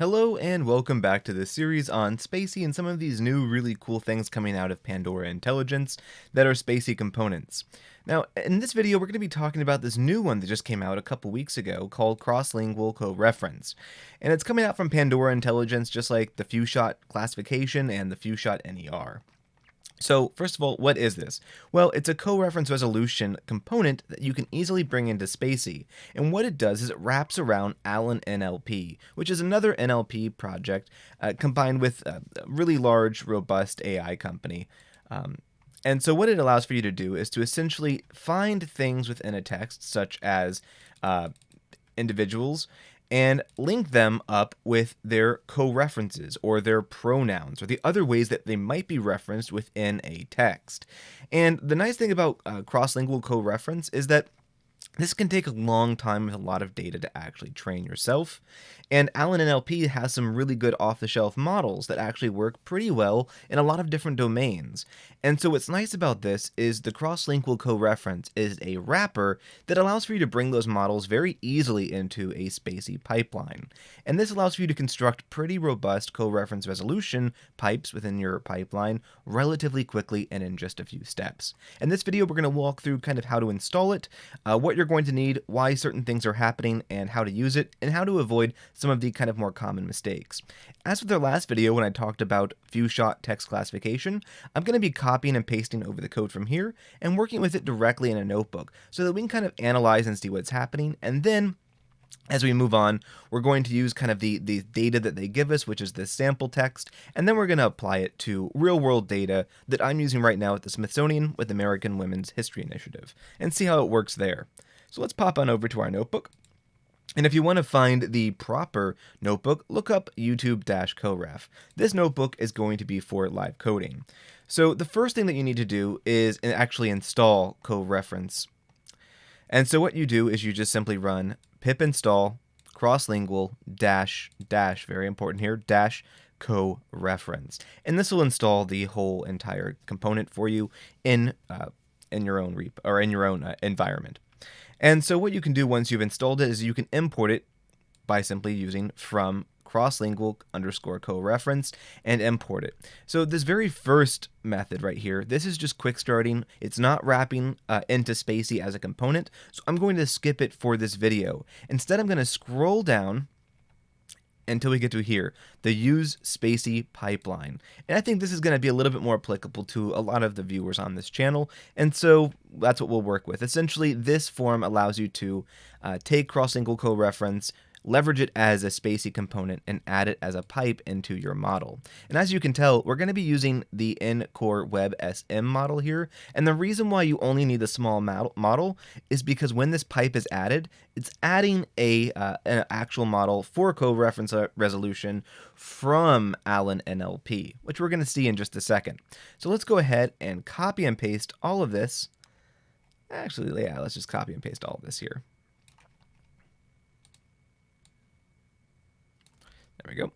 Hello and welcome back to this series on spacey and some of these new really cool things coming out of Pandora Intelligence that are spacey components. Now, in this video, we're going to be talking about this new one that just came out a couple weeks ago called Crosslingual Coreference. And it's coming out from Pandora Intelligence just like the few-shot classification and the few-shot NER. So, first of all, what is this? Well, it's a coreference resolution component that you can easily bring into spacey, and what it does is it wraps around Allen NLP, which is another NLP project combined with a really large, robust AI company. And so what it allows for you to do is to essentially find things within a text, such as individuals, and link them up with their co-references or their pronouns or the other ways that they might be referenced within a text. And the nice thing about cross-lingual co-reference is that this can take a long time with a lot of data to actually train yourself, and Allen NLP has some really good off-the-shelf models that actually work pretty well in a lot of different domains. And so what's nice about this is the cross-lingual coreference is a wrapper that allows for you to bring those models very easily into a spacey pipeline. And this allows for you to construct pretty robust coreference resolution pipes within your pipeline relatively quickly and in just a few steps. In this video, we're going to walk through kind of how to install it, what you're going to need, why certain things are happening, and how to use it, and how to avoid some of the kind of more common mistakes. As with our last video when I talked about few-shot text classification, I'm going to be copying and pasting over the code from here and working with it directly in a notebook so that we can kind of analyze and see what's happening, and then as we move on, we're going to use kind of the data that they give us, which is this sample text, and then we're going to apply it to real-world data that I'm using right now at the Smithsonian with American Women's History Initiative, and see how it works there. So let's pop on over to our notebook. And if you want to find the proper notebook, look up YouTube-Coref. This notebook is going to be for live coding. So the first thing that you need to do is actually install Coreference. And so what you do is you just simply run pip install crosslingual dash, very important here, dash coreference. And this will install the whole entire component for you in your own environment. And so what you can do once you've installed it is you can import it by simply using from crosslingual_coreference and import it. So this very first method right here, this is just quick starting. It's not wrapping into spacey as a component, so I'm going to skip it for this video. Instead, I'm going to scroll down until we get to here, the use spacey pipeline. And I think this is going to be a little bit more applicable to a lot of the viewers on this channel, and so that's what we'll work with. Essentially, this form allows you to take crosslingual coreference, leverage it as a spacey component, and add it as a pipe into your model. And as you can tell, we're going to be using the NCore Web SM model here, and the reason why you only need the small model is because when this pipe is added, it's adding an actual model for coreference resolution from Allen NLP, which we're going to see in just a second. So let's go ahead and copy and paste all of this. Actually, yeah, let's just copy and paste all of this here. There we go.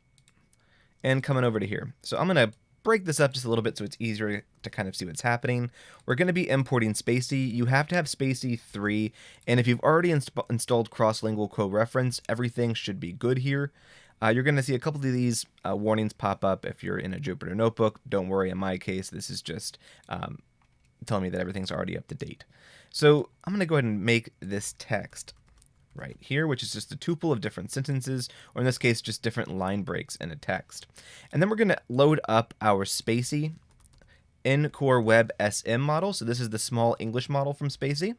And coming over to here. So I'm going to break this up just a little bit so it's easier to kind of see what's happening. We're going to be importing spacey. You have to have spacey 3. And if you've already installed crosslingual coreference, everything should be good here. You're going to see a couple of these warnings pop up if you're in a Jupyter notebook. Don't worry, in my case, this is just telling me that everything's already up to date. So I'm going to go ahead and make this text right here, which is just a tuple of different sentences, or in this case, just different line breaks in a text. And then we're going to load up our spacey NCore Web SM model. So this is the small English model from spacey.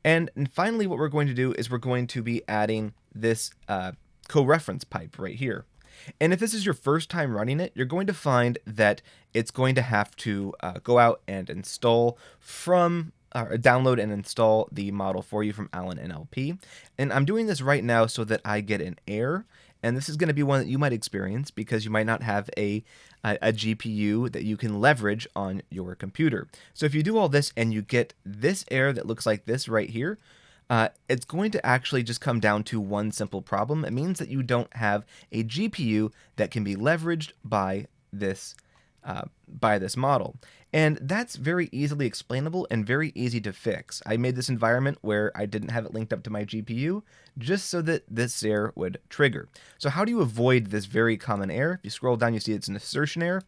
And finally, what we're going to do is we're going to be adding this coreference pipe right here. And if this is your first time running it, you're going to find that it's going to have to go out and install from download and install the model for you from Allen NLP. And I'm doing this right now so that I get an error. And this is going to be one that you might experience because you might not have a GPU that you can leverage on your computer. So if you do all this and you get this error that looks like this right here, it's going to actually just come down to one simple problem. It means that you don't have a GPU that can be leveraged by this by this model. And that's very easily explainable and very easy to fix. I made this environment where I didn't have it linked up to my GPU just so that this error would trigger. So how do you avoid this very common error? If you scroll down, you see it's an assertion error.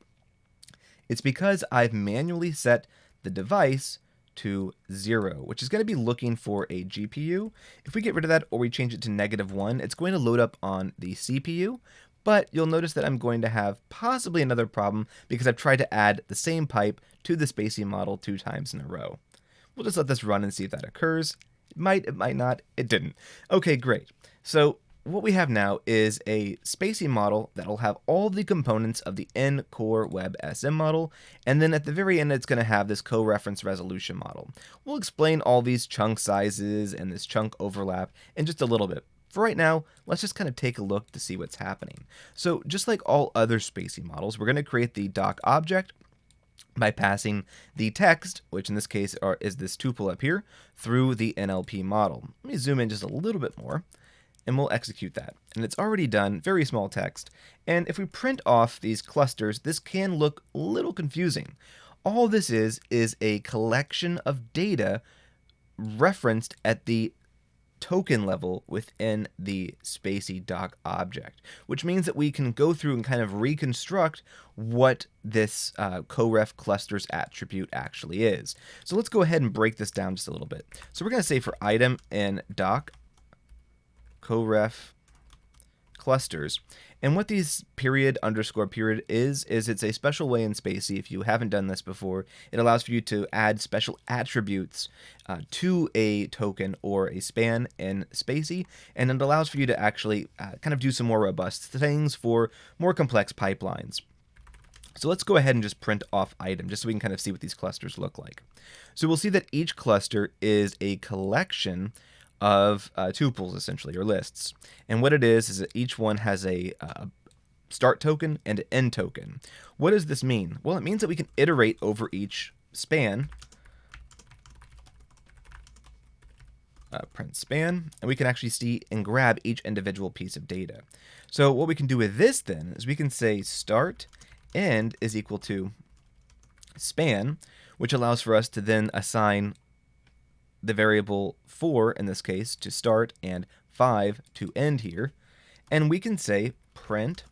It's because I've manually set the device to 0, which is going to be looking for a GPU. If we get rid of that or we change it to -1, it's going to load up on the CPU. But you'll notice that I'm going to have possibly another problem because I've tried to add the same pipe to the spacey model 2 times in a row. We'll just let this run and see if that occurs. It might not, it didn't. Okay, great. So what we have now is a spacey model that'll have all the components of the N-Core Web SM model, and then at the very end it's going to have this Coreference Resolution Model. We'll explain all these chunk sizes and this chunk overlap in just a little bit. For right now, let's just kind of take a look to see what's happening. So just like all other spacey models, we're going to create the doc object by passing the text, which in this case is this tuple up here, through the NLP model. Let me zoom in just a little bit more, and we'll execute that. And it's already done, very small text. And if we print off these clusters, this can look a little confusing. All this is a collection of data referenced at the token level within the spacey doc object, which means that we can go through and kind of reconstruct what this coref clusters attribute actually is. So let's go ahead and break this down just a little bit. So we're going to say for item in doc coref clusters, and what these period is it's a special way in spacey. If you haven't done this before, it allows for you to add special attributes to a token or a span in spacey, and it allows for you to actually kind of do some more robust things for more complex pipelines. So let's go ahead and just print off item just so we can kind of see what these clusters look like. So we'll see that each cluster is a collection of tuples, essentially, or lists. And what it is that each one has a start token and an end token. What does this mean? Well, it means that we can iterate over each span, print span, and we can actually see and grab each individual piece of data. So what we can do with this then is we can say start end is equal to span, which allows for us to then assign the variable 4 in this case to start and 5 to end here, and we can say print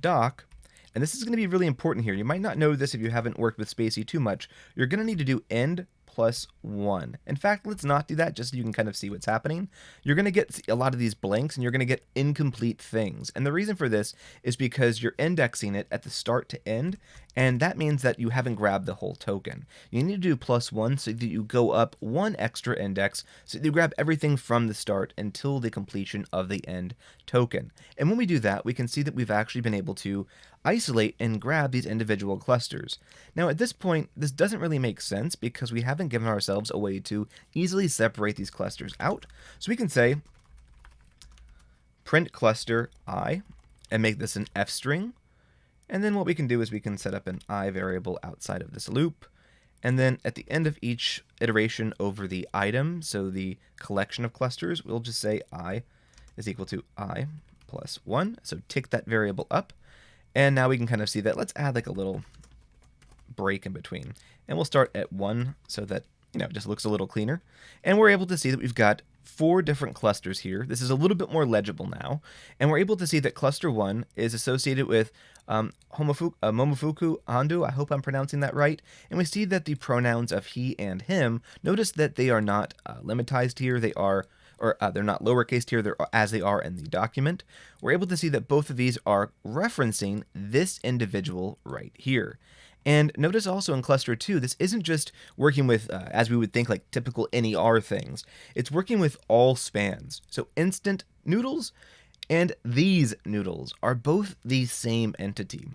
doc, and this is going to be really important here. You might not know this if you haven't worked with spacey too much. You're going to need to do end plus 1. In fact, let's not do that just so you can kind of see what's happening. You're going to get a lot of these blanks and you're going to get incomplete things. And the reason for this is because you're indexing it at the start to end, and that means that you haven't grabbed the whole token. You need to do plus 1 so that you go up 1 extra index so that you grab everything from the start until the completion of the end token. And when we do that, we can see that we've actually been able to isolate and grab these individual clusters. Now at this point, this doesn't really make sense because we haven't given ourselves a way to easily separate these clusters out. So we can say print cluster I and make this an f string. And then what we can do is we can set up an I variable outside of this loop. And then at the end of each iteration over the item, so the collection of clusters, we'll just say I is equal to I plus 1. So tick that variable up. And now we can kind of see that. Let's add like a little break in between. And we'll start at 1 so that, it just looks a little cleaner. And we're able to see that we've got 4 different clusters here. This is a little bit more legible now. And we're able to see that cluster 1 is associated with Momofuku Andu. I hope I'm pronouncing that right. And we see that the pronouns of he and him, notice that they are not limitized here. They are they're not lowercase here, they're as they are in the document. We're able to see that both of these are referencing this individual right here. And notice also in cluster 2, this isn't just working with, as we would think, like typical NER things. It's working with all spans. So instant noodles and these noodles are both the same entity.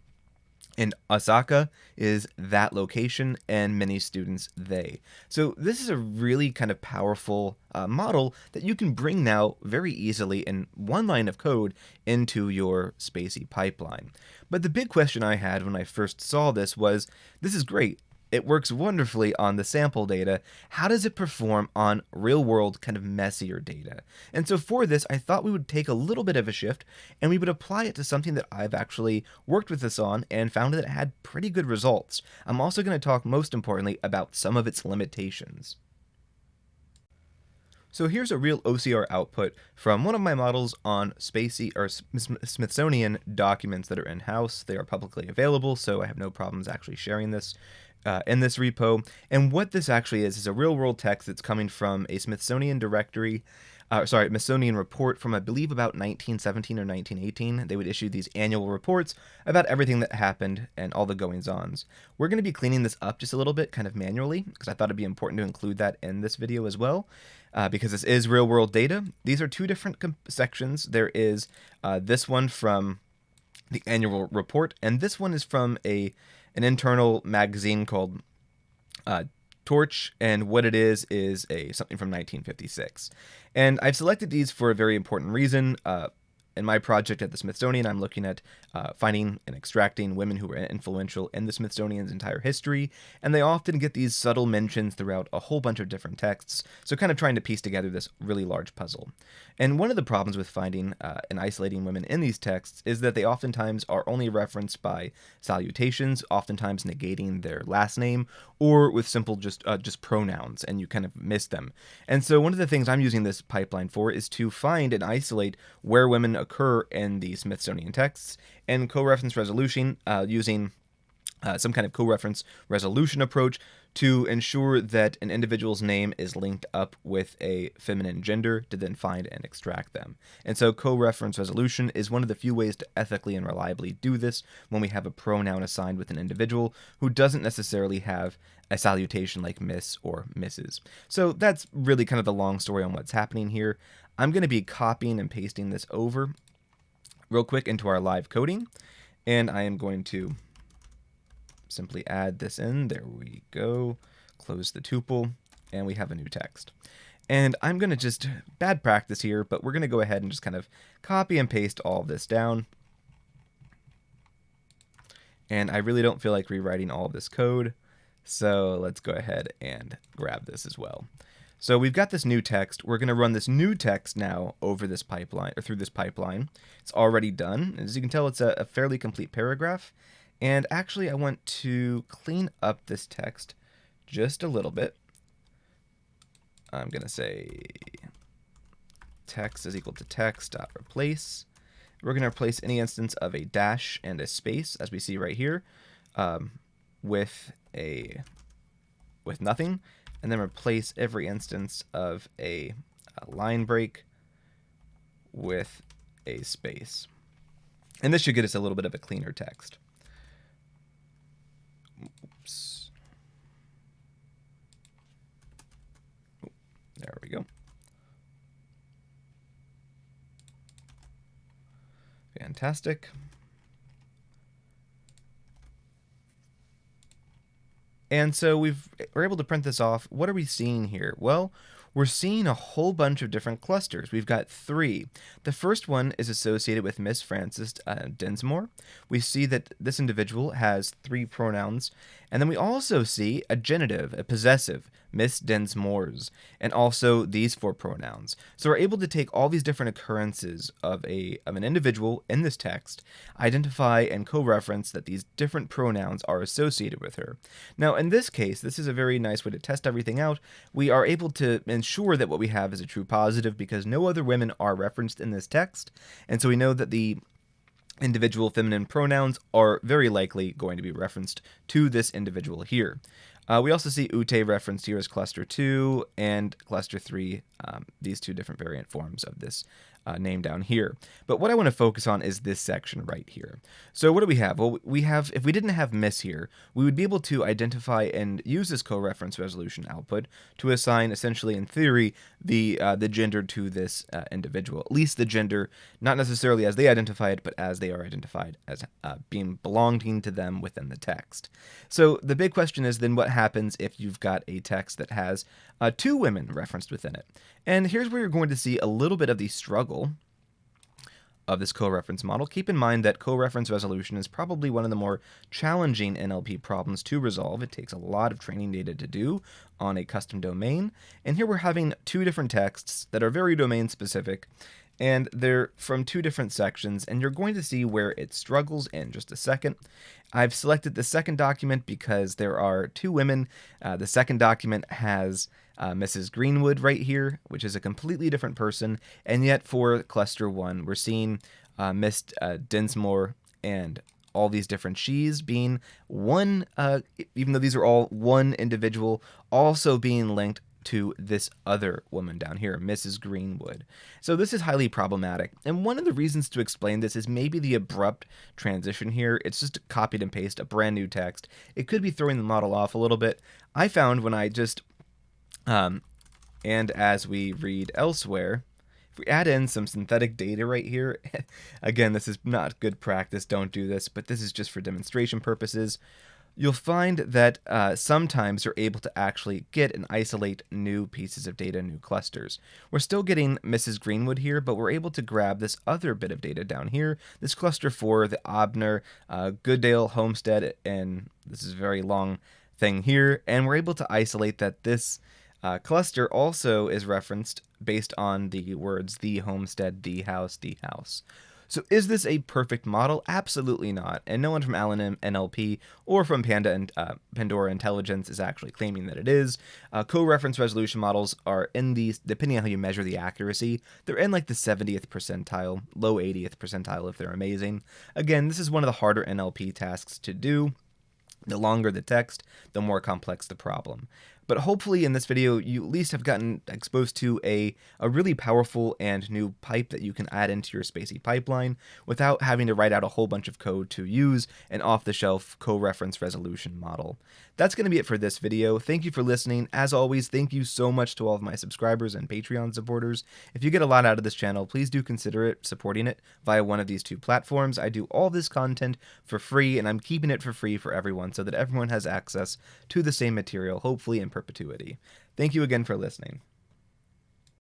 And Osaka is that location, and many students they. So this is a really kind of powerful model that you can bring now very easily in one line of code into your spacey pipeline. But the big question I had when I first saw this was, this is great. it works wonderfully on the sample data. How does it perform on real-world, kind of messier data? And so for this, I thought we would take a little bit of a shift, and we would apply it to something that I've actually worked with this on and found that it had pretty good results. I'm also going to talk, most importantly, about some of its limitations. So here's a real OCR output from one of my models on spacey or Smithsonian documents that are in-house. They are publicly available, so I have no problems actually sharing this in this repo. And what this actually is a real-world text that's coming from a Smithsonian directory, Smithsonian report from, I believe, about 1917 or 1918. They would issue these annual reports about everything that happened and all the goings-ons. We're going to be cleaning this up just a little bit, kind of manually, because I thought it'd be important to include that in this video as well. Because this is real-world data. These are two different sections. There is this one from the annual report, and this one is from an internal magazine called Torch, and what it is something from 1956. And I've selected these for a very important reason. In my project at the Smithsonian, I'm looking at finding and extracting women who were influential in the Smithsonian's entire history, and they often get these subtle mentions throughout a whole bunch of different texts, so kind of trying to piece together this really large puzzle. And one of the problems with finding and isolating women in these texts is that they oftentimes are only referenced by salutations, oftentimes negating their last name, or with simple just pronouns, and you kind of miss them. And so one of the things I'm using this pipeline for is to find and isolate where women occur in the Smithsonian texts, and coreference resolution using some kind of coreference resolution approach to ensure that an individual's name is linked up with a feminine gender to then find and extract them. And so coreference resolution is one of the few ways to ethically and reliably do this when we have a pronoun assigned with an individual who doesn't necessarily have a salutation like Miss or Mrs. So that's really kind of the long story on what's happening here. I'm going to be copying and pasting this over real quick into our live coding, and I am going to simply add this in. There we go. Close the tuple, and we have a new text. And I'm going to just, bad practice here, but we're going to go ahead and just kind of copy and paste all of this down. And I really don't feel like rewriting all of this code, so let's go ahead and grab this as well. So we've got this new text. We're going to run this new text now over this pipeline, or through this pipeline. It's already done. As you can tell, it's a fairly complete paragraph. And actually, I want to clean up this text just a little bit. I'm going to say text is equal to text.replace. We're going to replace any instance of a dash and a space, as we see right here, with nothing, and then replace every instance of a line break with a space. And this should get us a little bit of a cleaner text. Oops. There we go. Fantastic. And so we're able to print this off. What are we seeing here? Well, we're seeing a whole bunch of different clusters. We've got 3. The first one is associated with Miss Frances Densmore. We see that this individual has 3 pronouns. And then we also see a genitive, a possessive, Miss Densmore's, and also these 4 pronouns. So we're able to take all these different occurrences of an individual in this text, identify and co-reference that these different pronouns are associated with her. Now, in this case, this is a very nice way to test everything out. We are able to ensure that what we have is a true positive because no other women are referenced in this text, and so we know that the individual feminine pronouns are very likely going to be referenced to this individual here. We also see Ute referenced here as cluster 2 and cluster 3, these 2 different variant forms of this name down here. But what I want to focus on is this section right here. So what do we have? Well, we have, if we didn't have Miss here, we would be able to identify and use this coreference resolution output to assign, essentially in theory, the gender to this individual. At least the gender, not necessarily as they identify it, but as they are identified as being belonging to them within the text. So the big question is then what happens if you've got a text that has 2 women referenced within it? And here's where you're going to see a little bit of the struggle of this coreference model, keep in mind that coreference resolution is probably one of the more challenging NLP problems to resolve. It takes a lot of training data to do on a custom domain, and here we're having two different texts that are very domain specific, and they're from two different sections, and you're going to see where it struggles in just a second. I've selected the second document because there are two women. The second document has Mrs. Greenwood right here, which is a completely different person, and yet for cluster 1, we're seeing Miss Dinsmore and all these different she's being one, even though these are all one individual, also being linked to this other woman down here, Mrs. Greenwood. So this is highly problematic, and one of the reasons to explain this is maybe the abrupt transition here. It's just copied and paste a brand new text. It could be throwing the model off a little bit. I found when I just and as we read elsewhere, if we add in some synthetic data right here, again, this is not good practice, don't do this, but this is just for demonstration purposes, you'll find that sometimes you're able to actually get and isolate new pieces of data, new clusters. We're still getting Mrs. Greenwood here, but we're able to grab this other bit of data down here, this cluster 4, the Obner, Goodale, Homestead, and this is a very long thing here, and we're able to isolate that this cluster also is referenced based on the words the homestead, the house, the house. So is this a perfect model? Absolutely not. And no one from Allen NLP or from Panda and Pandora Intelligence is actually claiming that it is. Coreference resolution models are in these, depending on how you measure the accuracy, they're in like the 70th percentile, low 80th percentile if they're amazing. Again, this is one of the harder NLP tasks to do. The longer the text, the more complex the problem. But hopefully in this video, you at least have gotten exposed to a really powerful and new pipe that you can add into your spacey pipeline without having to write out a whole bunch of code to use an off-the-shelf coreference resolution model. That's going to be it for this video. Thank you for listening. As always, thank you so much to all of my subscribers and Patreon supporters. If you get a lot out of this channel, please do consider supporting it via one of these two platforms. I do all this content for free, and I'm keeping it for free for everyone so that everyone has access to the same material, hopefully in perpetuity. Thank you again for listening.